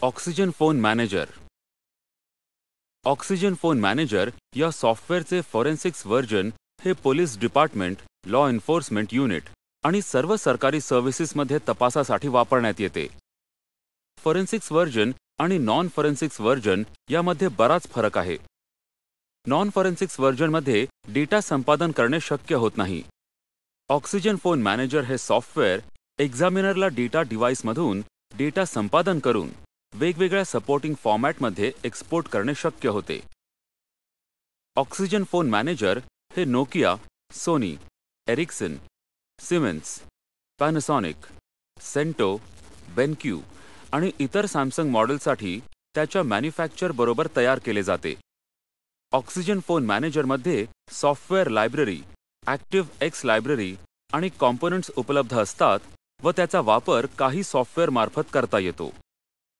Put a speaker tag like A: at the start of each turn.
A: Oxygen Phone manager. Oxygen Phone manager या सॉफ्टवेअरचे फॉरेन्सिक्स version हे police department, law enforcement unit आणि सर्व सरकारी सर्व्हिसेसमध्ये तपासासाठी वापरण्यात येते. फॉरेन्सिक्स व्हर्जन आणि नॉन फॉरेन्सिक्स व्हर्जन यामध्ये बराच फरक आहे. नॉन फॉरेन्सिक्स व्हर्जनमध्ये डेटा संपादन करणे शक्य होत नाही. ऑक्सिजन फोन मॅनेजर हे सॉफ्टवेअर एक्झामिनरला डेटा डिव्हाइसमधून डेटा संपादन करून वेगवेगळ्या सपोर्टिंग फॉर्मॅटमध्ये एक्सपोर्ट करणे शक्य होते. ऑक्सिजन फोन मॅनेजर हे Nokia, Sony, Ericsson, Siemens, Panasonic, Sendo, BenQ आणि इतर सॅमसंग मॉडेलसाठी त्याच्या मॅन्युफॅक्चर बरोबर तयार केले जाते. ऑक्सिजन फोन मॅनेजरमध्ये software library, active X library आणि कॉम्पोनंट्स उपलब्ध असतात व त्याचा वापर काही सॉफ्टवेअर मार्फत करता येतो.